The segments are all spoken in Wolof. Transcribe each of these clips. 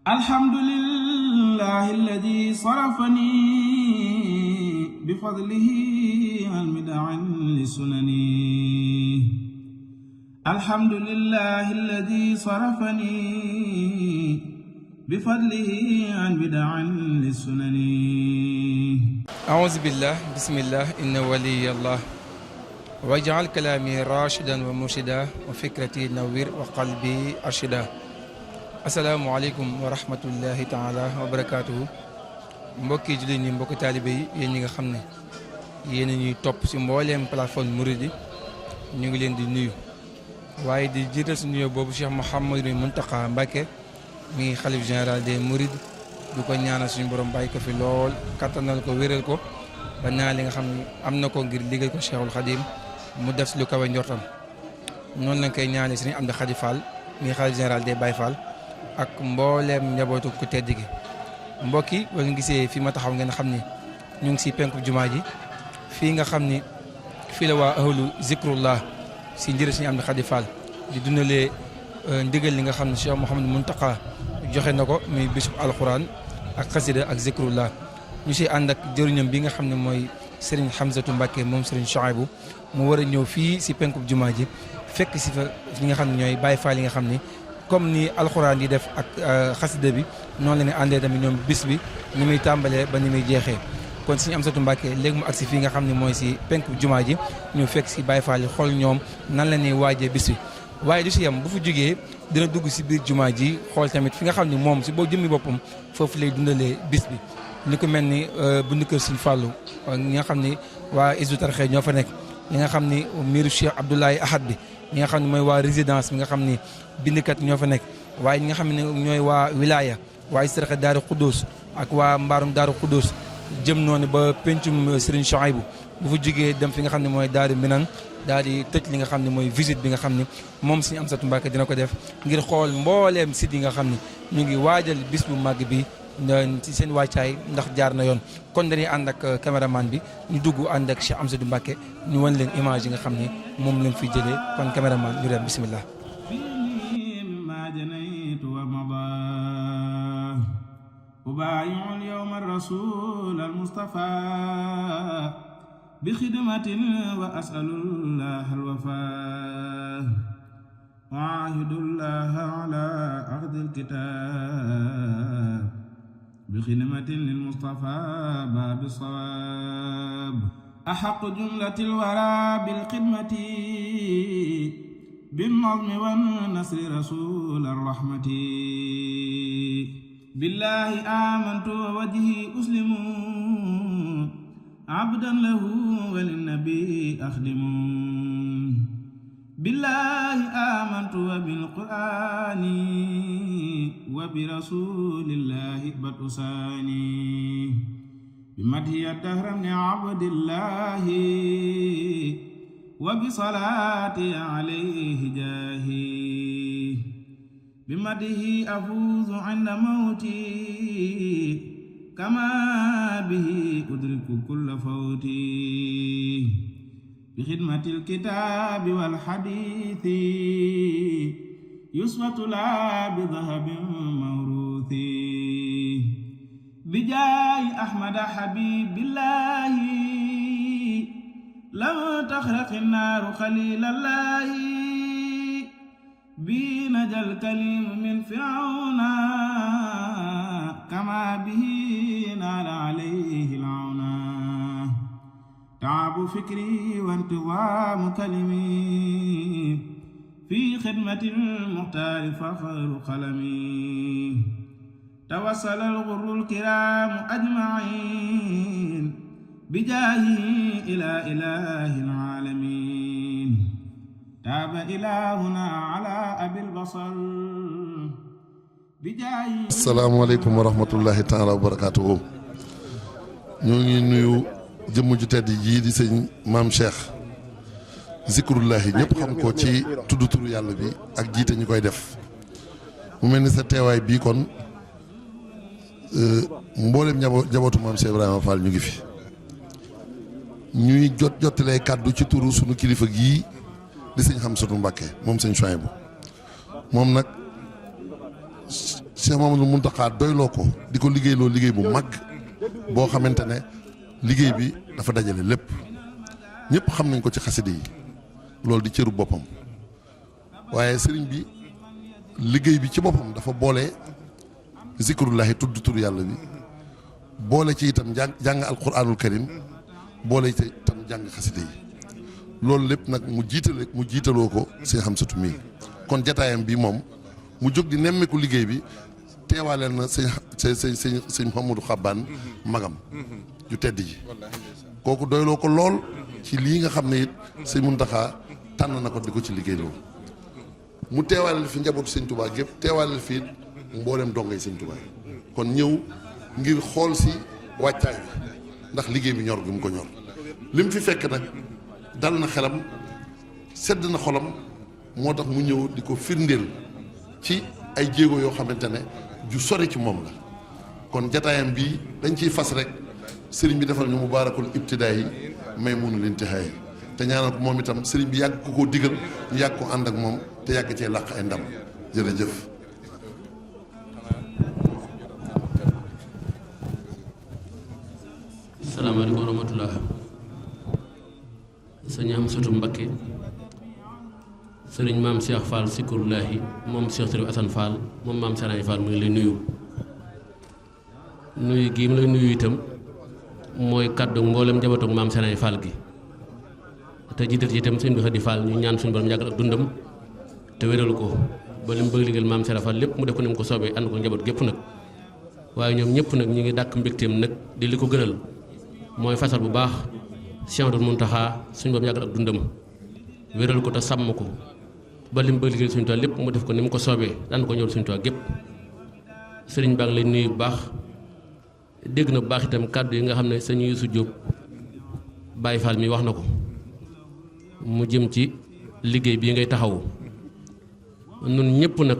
alhamdulillahi alladi sarafani bifadlihi an mid'an lisunani alhamdulillahi alladi sarafani bifadlihi an mid'an lisunani a'uuzu billah bismillah inna waliyallah waj'al kalaami rashidan wa murshida wa fikrati nawwir wa qalbi arshida. Asalaamaaleykum wa rahmatullahi taala wa barakaatuhu. Mbokki jullit ñi mbokki taalibe yi yéen ñi nga xam ne yéen a ñuy topp si mbooleem plateforme Mouride ñu ngi leen di nuyu waaye di jiital si nuyoo boobu Cheikh Mouhamadou Mountakha Mbacké mi ngi xalif général des Mourides du ko ñaanal suñu borom bàyyi ko fi lool kattanal ko wéral ko ba naa li nga xam ne am na ko ngir liggéey ko Cheikhul Khadim mu def si lu kawe njortam noonu lañ koy ñaanee Serigne Amdi Khady Fall mi ngi xalif général des Baye Fall ak mbooleem njabootu ku tedd gi. mbokk yi ba nga gisee fi ma taxaw ngeen xam ni ñu ngi si penku jumaa ji fii nga xam ni fii la waa ahlu zikrullah si njëriñ Serigne Amdi Khady Fall di dundalee ndigal li nga xam ne Cheikh Mouhamadou Mountakha joxe na ko muy bisub alxuraan ak xasida ak zikrullah ñu si ànd ak jëriñam bi nga xam ne mooy Serigne Hamzatou Mbacké moom Serigne Chouaïbou mu war a ñëw fii si penku jumaa ji fekk si fa ñi nga xam ne ñooy Baye Fall yi nga xam ni comme ni alxuraan yi def ak xasida bi noonu la ñu àndee tamit ñoom bis bi ni muy tàmbalee ba ni muy jeexee. kon Serigne Hamzatou Mbacké léegi mu agsi fii nga xam ne mooy si penku jumaa ji ñu fekk si Baye Fall yi xool ñoom nan la ñuy waajee bis bi. waaye du si yem bu fu jógee dina dugg si biir jumaa ji xool tamit fi nga xam ne moom si boo jëmmi boppam foofu lay dundalee bis bi ni ko mel ni bundu kër Serigne Fallou ñi nga xam ni waa Hizbut Tarqiyyah ñoo fa nekk ñi nga xam ni miiru Cheikh Abdoulaye Ahad bi ñi nga xam ne mooy waa résidence bi nga xam ni bindikat ñoo fa nekk waaye ñi nga xam ne ñooy waa wilaya waaye Saraxe Daaru Xuddoos ak waa mbaarum Daaru Xuddoos jëm noonu ba pencum Serigne Chouaïbou bu fa jógee dem fi nga xam ne mooy Daaru Minan daal di tëj li nga xam ne mooy visite bi nga xam ne moom Serigne Hamzatou Mbacké dina ko def ngir xool mbooleem site yi nga xam ne ñu ngi waajal bis bu màgg bi ci seen wàccaay ndax jaar na yoon. kon dañuy ànd ak caméraman bi ñu dugg ànd ak Cheikh Hamzatou Mbacké ñu wan leen image yi nga xam ne moom lañ fi jëlee kon caméraman ñu dem bismillah. أبايع اليوم الرسول المصطفى بخدمة وأسأل الله الوفاء وأعهد الله على أخذ الكتاب بخدمة للمصطفى باب الصواب أحق جملة الورى بالخدمة بالنظم والنصر رسول الرحمة بالله آمنت ووجهي أسلم عبدا له وللنبي أخدم بالله آمنت وبالقرآن وبرسول الله بتساني بمدحي الدهر من عبد الله وبصلاتي عليه جاهي بمده أفوز عند موتي كما به أدرك كل فوتي بخدمة الكتاب والحديث يسوة لا بذهب موروث بجاي أحمد حبيب الله لم تخرق النار خليل الله بنجى الكليم من فرعون كما به نال عليه العون تعب فكري وانتظام كلمي في خدمة المختار فخر قلمي توصل الغر الكرام أجمعين بجاهه إلى إله العالمين تاب إلهنا على أبي البصر بجاهه. asalaamaaleykum wa rahmatullahi taala wa barakaatuhu. ñoo ngi nuyu jëmm ju tedd jii di sëñ maam Cheikh zikrullahi ñëpp xam ko ci tudd turu yàlla bi ak jiite ñu koy def mu mel ni sa teewaay bii kon mboolem njabootu maam Cheikh Ibrahima Fall ñu ngi fi ñuy jottalee kàddu ci turu sunu kilifa gii di sëñ Hamzatou Mbacké moom sëñ Chouaïbou moom nag Cheikh Mamadou Mountakha doyloo ko di ko liggéeyloo liggéey bu mag boo xamante ne liggéey bi dafa dajale lépp ñëpp xam nañ ko ci xaside yi loolu di cëru boppam waaye sëriñ bi liggéey bi ci boppam dafa boole zikrullahi tudd tur yàlla bi boole ci itam jàng alquranul karim boole ci itam jàng xaside yi loolu lépp nag mu jiitaloo ko sëñ Hamsatu mii kon jataayam bi moom mu jóg di nemmeeku liggéey bi teewaaleel na sëñ Mouhamadou Xabbaan magam ju tedd ji kooku doyloo ko lool ci lii nga xam ne it sëñ Muntaxa tànn na ko di ko ci liggéey loolu mu teewaaleel fi njabootu sëñ Tuubaa gépp teewaaleel fi mboolem dongay sëñ Tuubaa kon ñëw ngir xool si wàccaay bi ndax liggéey bi ñor gi mu ko ñor lim fi fekk nag dal na xelam sedd na xolam moo tax mu ñëw di ko firndeel ci ay jéego yoo xamante ne ju sori ci moom la kon jataayam bii dañ ciy fas rek sëriñ bi defal ñu mubaarakul ibtidaay yi may munul intihaay te ñaanal ko moom itam sëriñ bi yàgg ko koo digal ñu yàgg ko ànd ak moom te yàgg cee làq ay ndam jërëjëf. salaamaaleykum wa rahmatullah sëñ Amsatu Mbakke sëriñ maam Cheikh Fall Sikrullahi moom Cheikh Sëriñ Assane Fall moom maam Sarañ Fall mu ngi lay nuyu gii mu lay nuyu itam mooy kàddu mboolem njabootu maam Sarañ Fall gi te jiital ci itam sëñ bi Xadi Fall ñu ñaan suñu borom yàggal ak dundam te wéral ko ba li mu bëgg liggéeyal maam Sarañ Fall lépp mu def ko ni mu ko soobee ànd ko njaboot gépp nag waaye ñoom ñëpp nag ñu ngi dàkk mbégteem nag di li ko gënal mooy fasal bu baax Cheikh Ahmadou Mountakha suñu borom yàggal ak dundam wéral ko te sàmm ko ba li mu bëgg liggéeyal suñu Tuubaa lépp mu def ko ni mu ko soobee ànd ko ñëwal suñu Tuubaa gépp sëriñ baa ngi lay nuyu bu baax dégg na bu baax itam kàddu yi nga xam ne sëñ Yuusu Jóob Baay Faal mi wax na ko mu jëm ci liggéey bii ngay taxawu nun ñëpp nag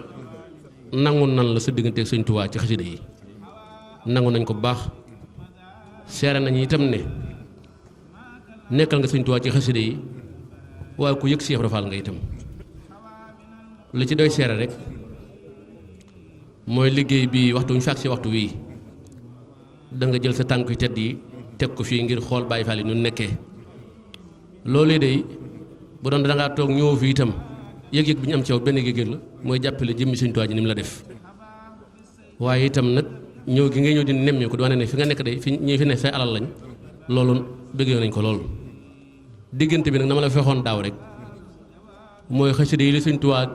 nangu nan la sa digganteeg sëñ Tuubaa ci xasida yi nangu nañ ko bu baax seere nañu itam ne nekkal nga sëñ Tuubaa ci xasida yi waaye ku yëg Cheikh Ibra Fall nga itam li ci doy seere rek mooy liggéey bi waxtu ñu fàkk si waxtu wii da nga jël sa tànk yu tedd yi teg ko fii ngir xool Baay Faal yi ñu nekkee loolu de bu doon da ngaa toog ñëw fii itam yëg-yëg bi ñu am ci yow benn yëg-yëg la mooy jàppale jëmmi sëñ Tuubaa ji ni mu la def waaye itam nag ñëw gi ngay ñëw di nemmee ko di wane ne fi nga nekk day fi ñi fi ne say alal lañ loolu bëggee nañ ko lool diggante bi nag na ma la fexoon daaw rek mooy xasida yi li sëñ Tuubaa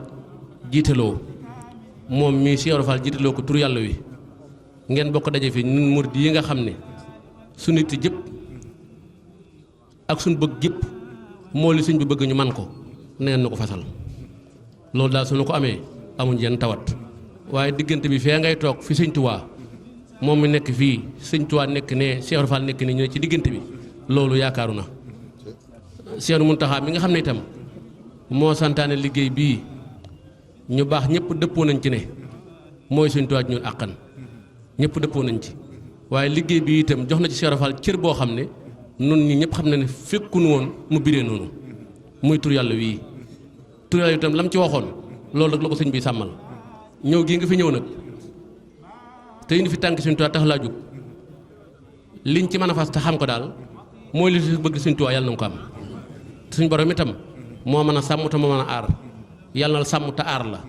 jiitaloo moom mii Cheikh Ibra Fall jiitaloo ko tur yàlla wi ngeen bokk daje fi ñun murid yi nga xam ne su nit jëpp ak suñ bëgg jëpp moo li sëñ bi bëgg ñu man ko neen na ko fasal loolu daal suñu ko amee amuñ yenn tawat waaye diggante bi fee ngay toog fi sëñ Tuubaa moom mi nekk fii sëñ Tuubaa nekk ne Cheikh Ibra Fall nekk ne ñu ne ci diggante bi loolu yaakaaru na Cheikh Mountakha mi nga xam ne itam moo santaane liggéey bii ñu baax ñëpp dëppoo nañ ci ne mooy sëñ Tuubaa ñun àqan ñëpp dëppoo nañ ci waaye liggéey bi itam jox na ci Cheikh Ibra Fall cër boo xam ne nun ñi ñëpp xam na ne fekkunu woon mu biree noonu muy tur yàlla wii tur yàlla itam lam ci waxoon loolu rek la ko sëñ bi sàmmal ñëw gii nga fi ñëw nag te indi fi tànk sëñ Tuubaa tax laa jóg liñ ci mën a fas te xam ko daal mooy li fi bëgg sëñ Tuubaa yàlla na ko am te suñ borom itam moo mën a sàmm te moo mën a aar yàlla na sàmm te aar la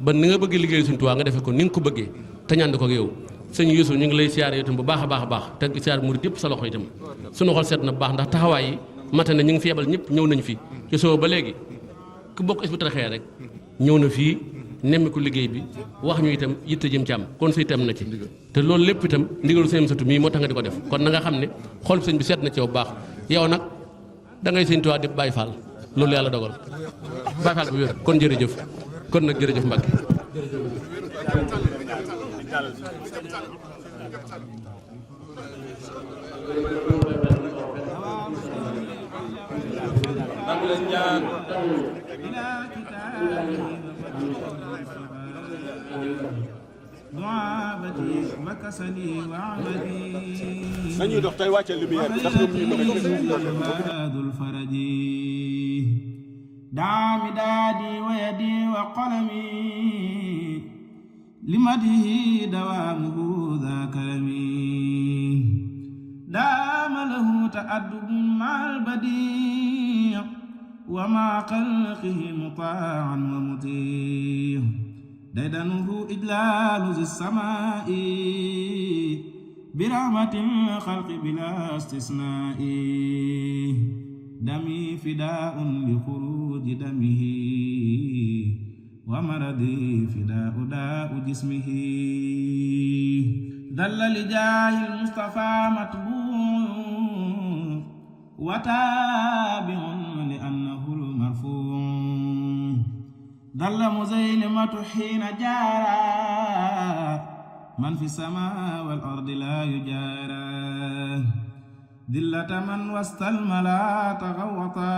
ba ni nga bëgg liggéey sëñ Tuubaa nga defee ko ni nga ko bëggee te ñaan ko ak yow sëñ Yuusu ñu ngi lay siyaare itam bu baax a baax a baax te siyaare murid yëpp sa loxo itam suñu xol seet na bu baax ndax taxawaay yi mate na ñu ngi fi yebal ñëpp ñëw nañ fi ci soo ba léegi ku bokk Hizbut Tarqiyyah rek ñëw na fii nemmiku liggéey bi wax ñu itam yitte jëm ci am kon sa itam na ci te loolu lépp itam ndigalu sëñ Amsatu mii moo tax nga di ko def kon na nga xam ne xol sëñ bi seet na ci yow bu baax yow nag da ngay sëñ Tuubaa di Baay Faal loolu yàlla dogal Baay Faal bu wér kon jërëjëf kon nag jërëjëf Mbàkke nañuy dox tey wàcce lumière bi ndax ñoom ñuy دعا مدادي ويدي وقلمي لمده دوامه ذا كرمي دام له تأدب مع البديع ومع خلقه مطاعا ومطيع ديدنه إجلال ذي السماء برحمة الخلق بلا استثناء دمي فداء لخروج دمه ومرضي فداء داء جسمه دل لجاه المصطفى متبوع وتابع لأنه المرفوع دل مزيلمة حين جارى من في السماء والأرض لا يجارى دلة من وسط الملا تغوطا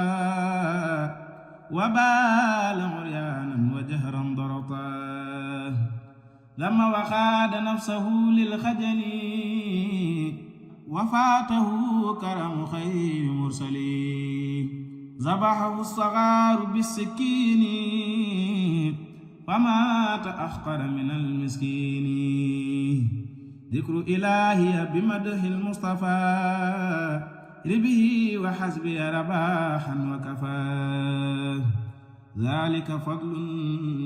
وبال عريانا وجهرا ضرطا ذم وخاد نفسه للخجل وفاته كرم خير مرسلين ذبحه الصغار بالسكين فمات أحقر من المسكين ذكر إلهي بمدح المصطفى ربه وحسبي رباحا وكفى ذلك فضل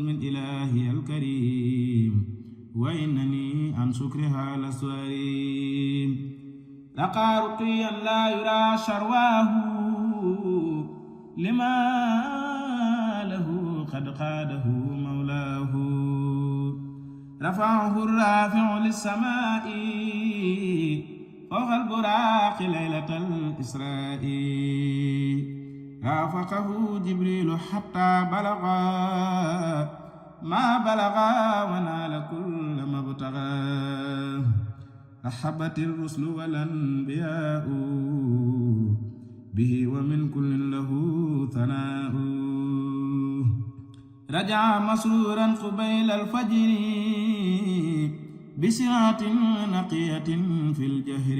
من إلهي الكريم وإنني عن شكرها لست أريم لقى رقيا لا يرى شرواه لما له قد قاده مولاه رفعه الرافع للسماء فوق البراق ليلة الإسراء رافقه جبريل حتى بلغا ما بلغا ونال كل ما ابتغى رحبت الرسل والأنبياء به ومن كل له ثناء رجع مسرورا قبيل الفجر بسعة نقية في الجهر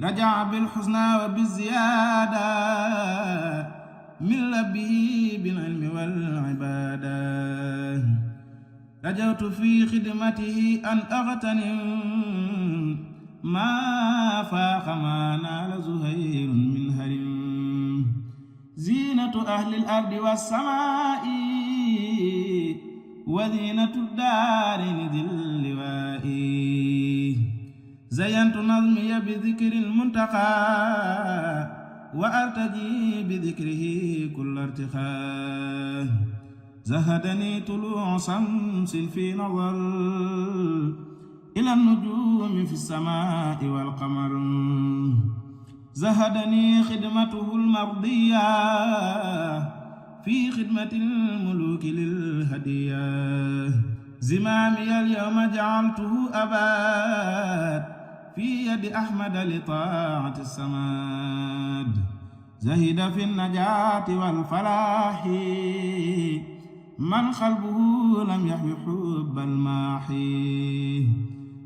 رجع بالحسنى وبالزيادة من لبه بالعلم والعبادة رجوت في خدمته أن أغتنم ما فاق ما نال زهير من هرم زينة أهل الأرض والسماء وزينة الدارين ذي اللواء زينت نظمي بذكر المنتقى وأرتجي بذكره كل ارتخاء زهدني طلوع شمس في نظر إلى النجوم في السماء والقمر زهدني خدمته المرضية في خدمة الملوك للهدية زمامي اليوم جعلته أباد في يد أحمد لطاعة السماد زهد في النجاة والفلاح من قلبه لم يحوي حب الماحي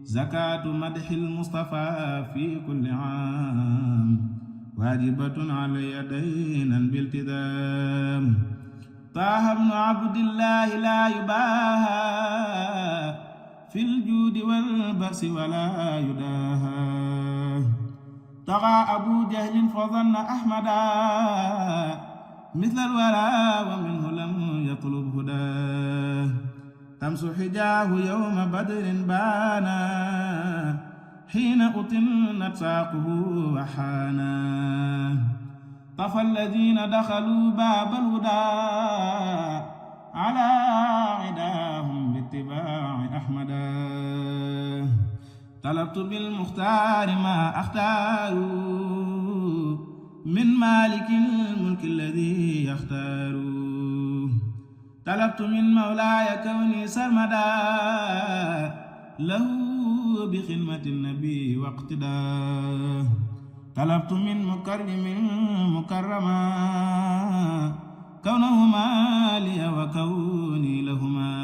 زكاة مدح المصطفى في كل عام واجبة علي دينا بالتزام طه ابن عبد الله لا يباهى في الجود والبأس ولا يداهى طغى أبو جهل فظن أحمدا مثل الورى ومنه لم يطلب هداه تمس حجاه يوم بدر بانا حين أطنت ساقه وحانا طفى الذين دخلوا باب الهدى على عداهم باتباع أحمدا طلبت بالمختار ما أختار من مالك الملك الذي يختار طلبت من مولاي كوني سرمدا له بخدمة النبي واقتداه طلبت من مكرم مكرما كونهما لي وكوني لهما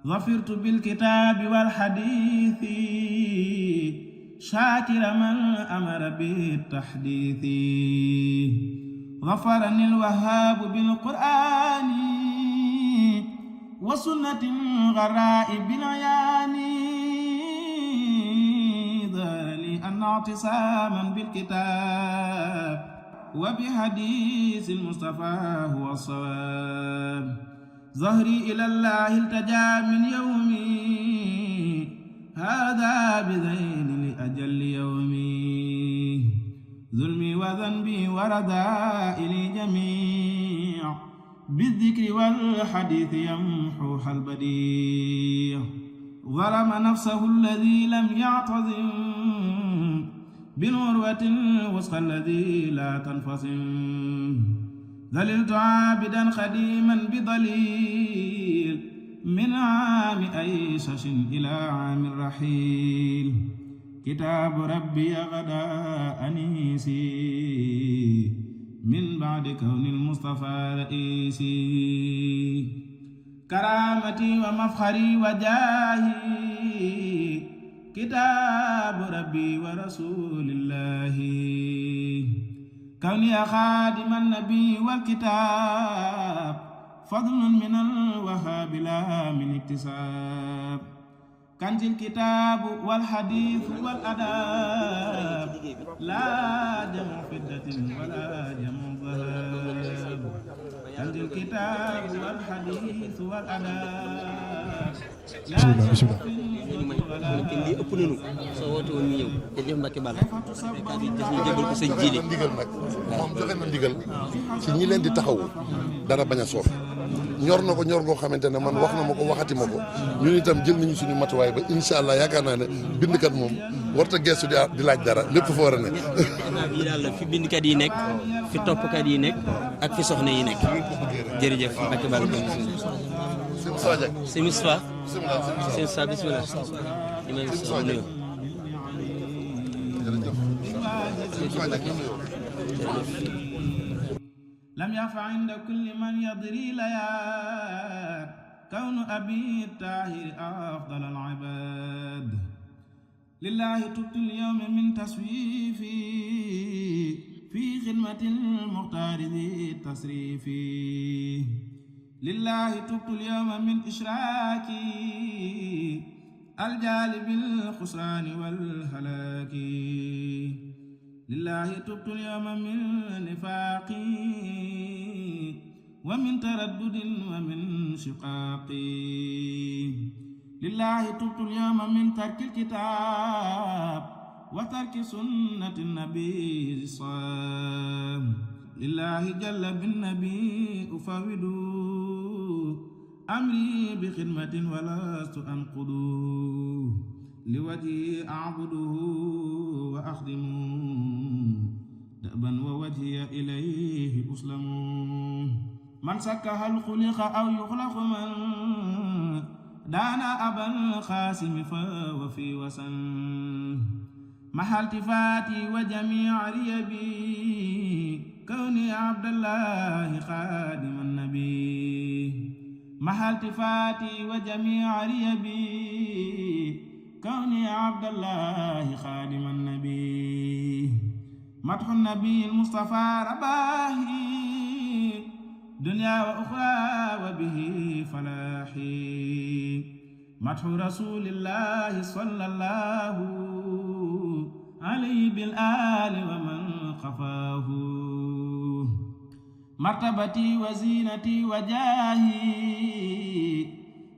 ظفرت بالكتاب والحديث شاكر من أمر بالتحديث غفرني الوهاب بالقرآن وسنة غراء بالعيان ذلي أن اعتصاما بالكتاب وبحديث المصطفى هو الصواب ظهري إلى الله التجا من يومي هذا بذين لأجل يومي ظلمي وذنبي ورذائلي جميع بالذكر والحديث يمحوها البديع ظلم نفسه الذي لم يعتزم بالعروة الوثقى الذي لا تنفصم ذللت عابدا خديما بضليل من عام أيشش إلى عام الرحيل كتاب ربي غدا أنيسي من بعد كون المصطفى رئيسي كرامتي ومفخري وجاهي كتاب ربي ورسول الله كوني خادم النبي والكتاب فضل من الوهاب لا من اكتساب كنز الكتاب والحديث والأداب لا جمع فدة ولا جمع ذهب كنز الكتاب والحديث والأداب bismillah te lii ëpp nañu soo woote woon ñu ñëw jërëjëf Mbacke Balla kàddu yi def ñu jébbal ko sëñ Jili ndigal nag moom joxe na ndigal ci ñi leen di taxawu dara bañ a soof ñor na ko ñor ngoo xamante ne man wax na ma ko waxati ma ko ñun itam jël nañu suñu matuwaay ba incha allah yaakaar naa ne bindkat moom warta gestu di laaj dara lépp fa war a nekk. bii daal la fi bindkat yi nekk fi toppkat yi nekk ak fi soxna yi nekk jërëjëf Mbacke Balla sëñ Moustapha bismillah imam Moustapha nuyu لم يفع عند كل من يضري ليات كون أبي الطاهر أفضل العباد لله تبت اليوم من تسويفي في خدمة المختار ذي التصريف لله تبت اليوم من إشراكي الجالب الخسران والهلاك لله تبت اليوم من نفاقي ومن تردد ومن شقاقي لله تبت اليوم من ترك الكتاب وترك سنة النبي الصام لله جل بالنبي أفوض أمري بخدمة ولست أنقض لوجهي أعبده وأخدمه دأبا ووجهي إليه أسلم من سكها الخلق أو يخلق من دانا أبا القاسم فهو في وسن محى التفاتي وجميع ريبي كوني عبد الله خادم النبي محى التفاتي وجميع ريبي كوني عبد الله خادم النبي مدح النبي المصطفى رباهي دنيا وأخرى وبه فلاحي مدح رسول الله صلى الله عليه بالآل ومن خفاه مرتبتي وزينتي وجاهي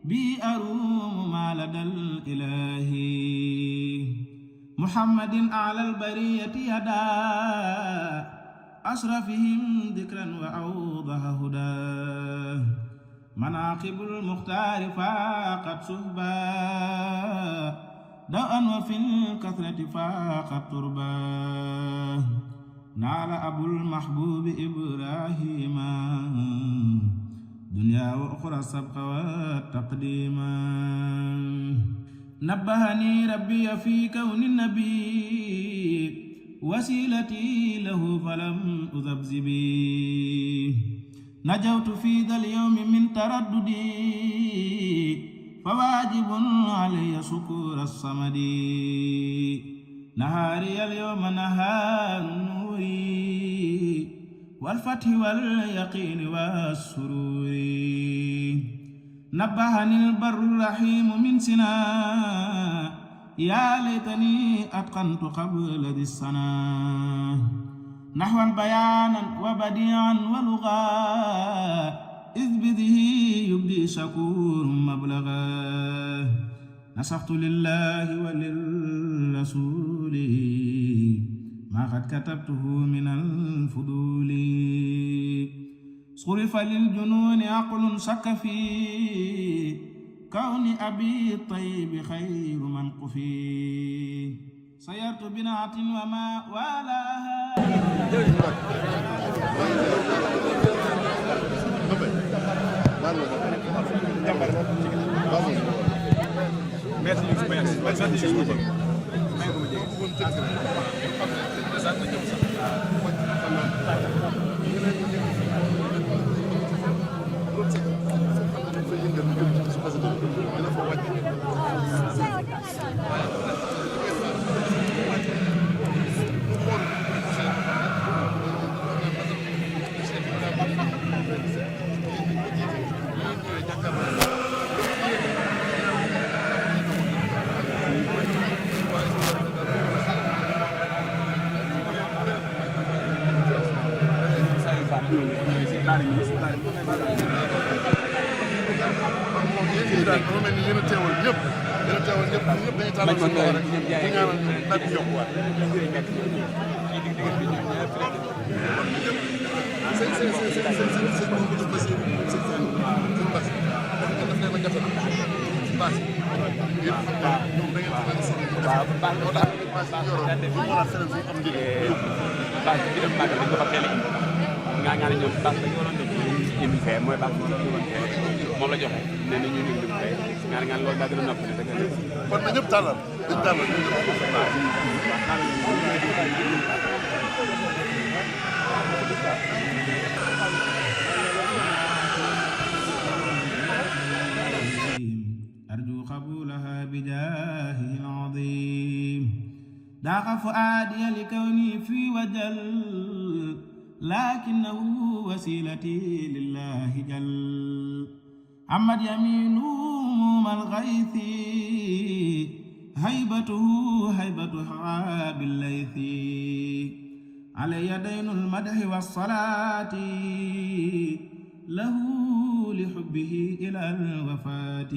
بي أروم ما لدى الإله محمد أعلى البرية يدا أشرفهم ذكرا وأوضح هدى مناقب المختار فاقت صحبا داء وفي الكثرة فاقت تربا نال أبو المحبوب إبراهيم دنيا وأخرى السبق والتقديم نبهني ربي في كون النبي وسيلتي له فلم أذبذبي نجوت في ذا اليوم من ترددي فواجب علي شكر الصمد نهاري اليوم نهار النور والفتح واليقين والسرور نبهني البر الرحيم من سنا يا ليتني أتقنت قبل ذي السنة نحوا بيانا وبديعا ولغا إذ بذه يبدي شكور مبلغا نصحت لله وللرسول ما قد كتبته من الفضول صرف للجنون عقل شك في كون أبي الطيب خير من قفي سيرت بنعة وما والاها moom la joxe nee na ñu ngi lim tey ngaan loolu daa gën a noppali dëgg la kon na ñëpp tàllal dañ tàllal أرجو قبولها بجاهه العظيم ضاق فؤادي لكوني في وجل لكنه وسيلتي لله جل عمد يمينه من الغيث هيبته هيبة حراب الليث علي دين المدح والصلاة له لحبه إلى الوفاة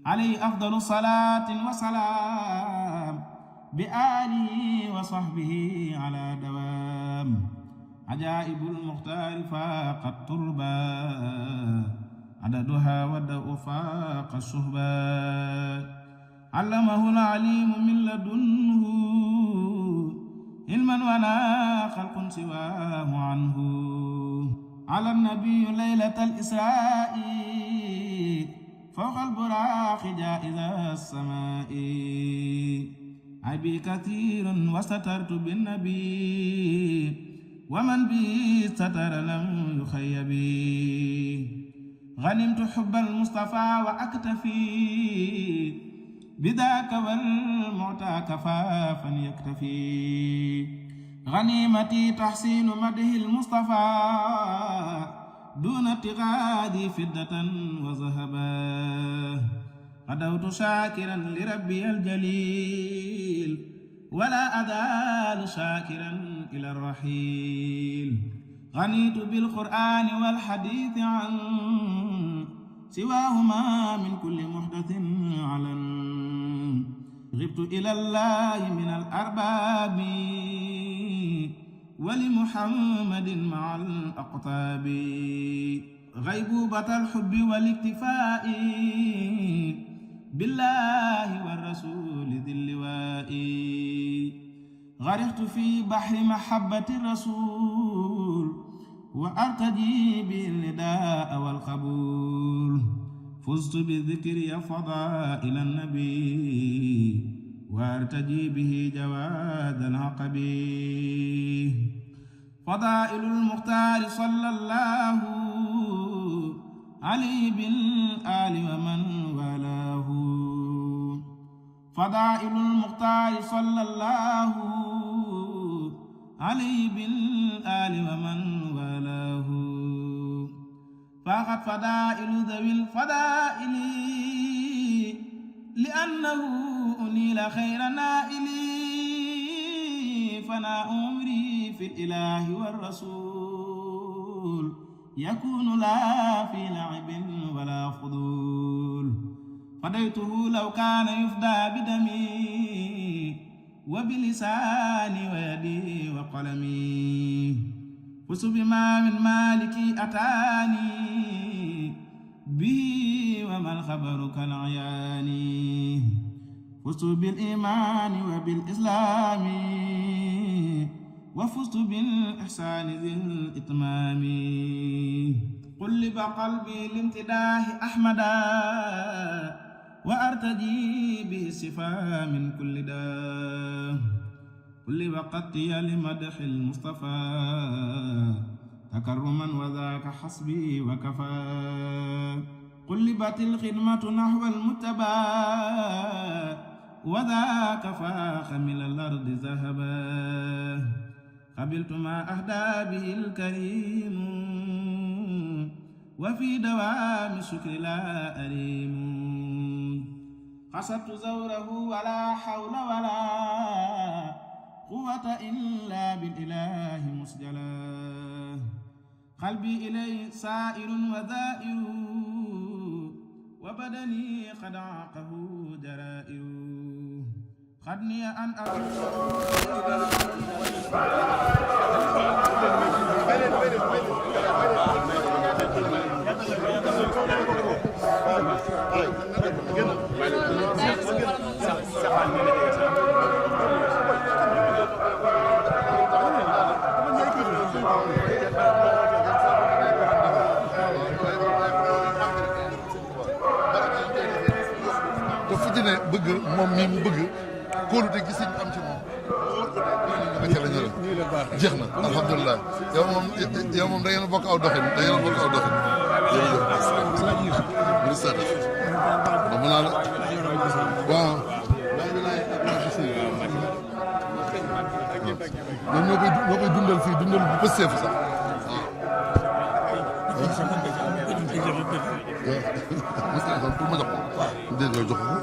عليه أفضل صلاة وسلام بآله وصحبه على دوام عجائب المختار فاقت تربى عددها ودأ فاق الصهبى علمه العليم من لدنه علما ولا خلق سواه عنه على النبي ليلة الإسراء فوق البراق جائز السماء عيبي كثير وسترت بالنبي ومن به ستر لم يخيب غنمت حب المصطفى وأكتفي بذاك والمعتى كفافا يكتفي غنيمتي تحسين مده المصطفى دون اتخاذي فدة وذهبا غدوت شاكرا لربي الجليل ولا أزال شاكرا إلى الرحيل غنيت بالقرآن والحديث عن سواهما من كل محدث علن غبت إلى الله من الأرباب ولمحمد مع الأقطاب غيبوبة الحب والاكتفاء بالله والرسول ذي اللواء غرقت في بحر محبة الرسول وأرتجي بالنداء والقبول فزت بالذكر فضائل النبي وارتجي به جواد العقب فضائل المختار صلى الله عليه بالآل ومن والاه فضائل المختار صلى الله عليه بالآل ومن والاه فاقت فضائل ذوي الفضائل لأنه أنيل خير نائل فنا أمري في الإله والرسول يكون لا في لعب ولا فضول فديته لو كان يفدى بدمي وبلساني ويدي وقلمي فزت بما من مالكي أتاني به وما الخبر كالعيان فزت بالإيمان وبالإسلام وفزت بالإحسان ذي الإتمام قلب قلبي لامتداح أحمدا وأرتجي به الشفاء من كل داء قلب قطي لمدح المصطفى تكرما وذاك حسبي وكفى قلبت الخدمة نحو المتبى وذاك فاخ من الأرض ذهبا قبلت ما أهدى به الكريم وفي دوام الشكر لا أريم قصدت زوره ولا حول ولا قوة إلا بالإله مسجلا قلبي إليه سائر وذائر وبدني قد عاقه جرائر خدني أن dafa ci ne bëgg moom mii mu bëgg kóolute gi sëñ am ci moom nga ca la ñu jeex na alhamdulilah yow moom da ngeen a bokk aw doxin da ngeen a bokk aw doxin jërëjëf ministre ba mën naa la waaw ñoom ñoo koy dundal fii dundal bu pësteef sax waaw pour ma jox ko dégg nga jox ko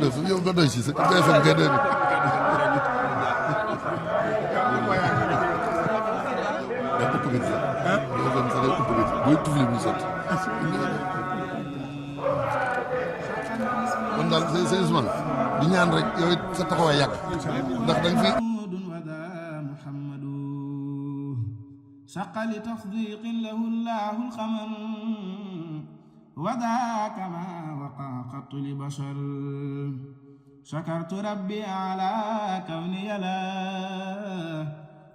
def yow nga doy si sa BFM ngay doy daa ëpp gën sax BFM sax day ëpp gën booy tufli muy sotti kon daal sëñ Ousmane di ñaan rek yow it sa taxawaay yàgg ndax dañ fi شق لتصديق له الله الخمر وذاك ما وقع قط لبشر شكرت ربي على كوني لا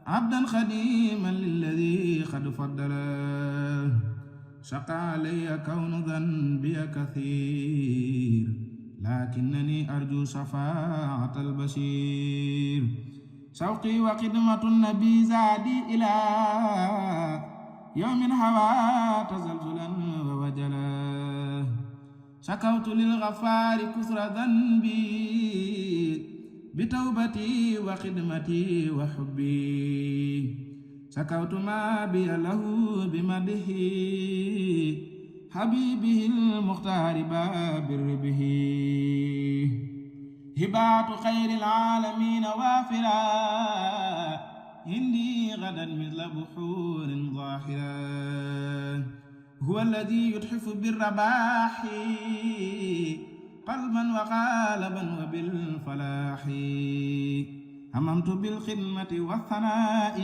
عبدا خديما للذي قد فضله شق علي كون ذنبي كثير لكنني أرجو شفاعة البشير شوقي وخدمة النبي زادي إلى يوم هوى تزلزلا ووجلا شكوت للغفار كثر ذنبي بتوبتي وخدمتي وحبي شكوت ما بي له بمده حبيبه المختار باب به هبات خير العالمين وافرا هندي غدا مثل بحور ظاهرا هو الذي يتحف بالرباح قلبا وقالبا وبالفلاح هممت بالخدمة والثناء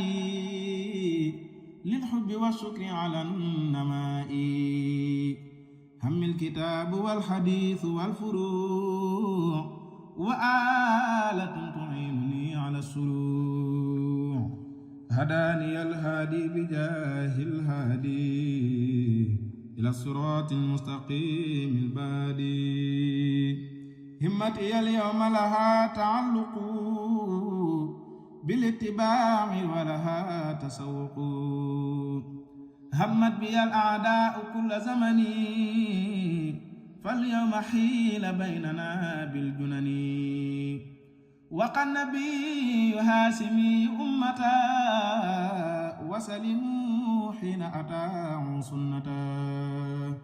للحب والشكر على النماء هم الكتاب والحديث والفروع وآلة تعينني على السرور هداني الهادي بجاه الهادي إلى الصراط المستقيم البادي همتي اليوم لها تعلق بالاتباع ولها تسوق همت بي الأعداء كل زمن فاليوم حيل بيننا بالجنن وقى النبي هاشمي أمتا وسلموا حين أتاه سنته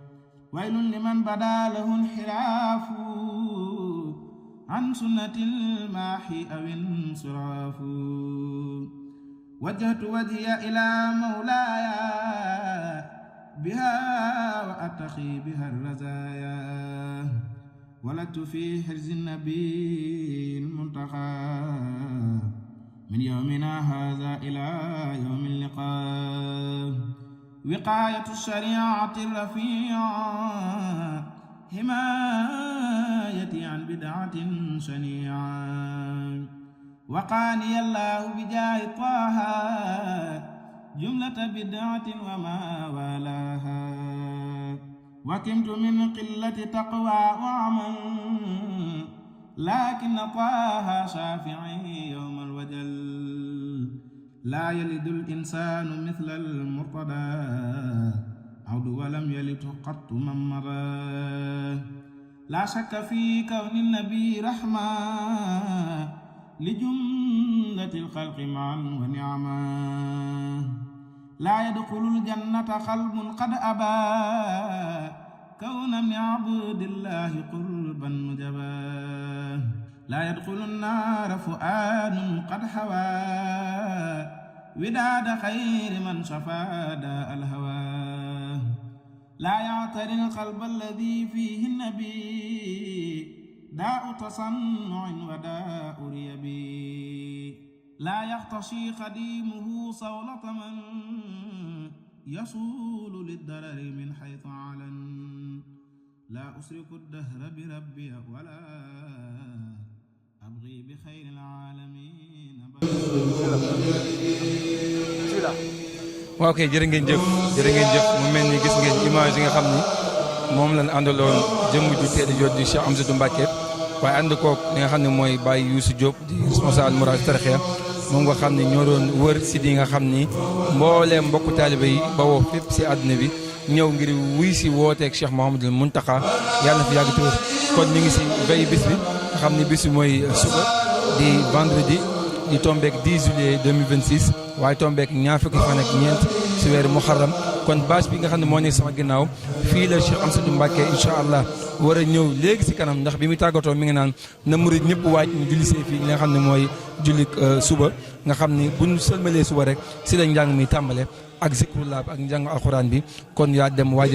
ويل لمن بدا له انحراف عن سنة الماحي أو انصراف وجهت وجهي إلى مولاي بها وأتقي بها الرزايا ولدت في حرز النبي المنتقى من يومنا هذا إلى يوم اللقاء وقاية الشريعة الرفيعة حمايتي عن بدعة شنيعة وقاني الله بجاه طه جملة بدعة وما والاها وكمت من قلة تقوى وعمل لكن طه شافعي يوم الوجل لا يلد الإنسان مثل المرتضى عود ولم يلد قط من مضى لا شك في كون النبي رحمة لجملة الخلق معا ونعما لا يدخل الجنة قلب قد أبى كون من عبد الله قربا نجبا لا يدخل النار فؤاد قد حوى وداد خير من شفى داء الهوى لا يعتري القلب الذي فيه النبي داء تصنع وداء ريبي لا يختصي قديمه صولة من يصول للضرر من حيث علن لا أشرك الدهر بربي ولا أبغي بخير العالمين waaw kay jërë ngeen jëf mu mel ni gis ngeen image yi nga xam ni moom lañ àndaloon jëmm ju tedd jot di Cheikh Amsatou Mbacké waaye ànd koog li nga xam ne mooy Baye Youssou Diop di responsable moral Tarxiya moom nga xam ne ñoo doon wër si di nga xam ni mbooleem mbokku taaliba yi bawoo fépp si àdduna bi ñëw ngir wuy si wooteeg Cheikh Mouhamadoul Mountakha yàlla na fi yàgg tuur kon ñu ngi si veille bis bi nga xam ne bis bi mooy suba di vendredi di tombeek 10 juillet 2026 waaye tombeek ñaar fukki fan ak ñeent si weeru muharram kon bâche bi nga xam ne moo nekk sama ginnaaw fii la Cheikh Amsatou Mbacké incha allah war a ñëw léegi si kanam ndax bi muy tàggatoo mi ngi naan na murid ñëpp waaj ñu julli see fii li nga xam ne mooy julli suba nga xam ni buñ sëlmalee suba rek si la njàng mi tàmbale ak zikrullah ak njàng alxuraan bi kon yaa dem waaj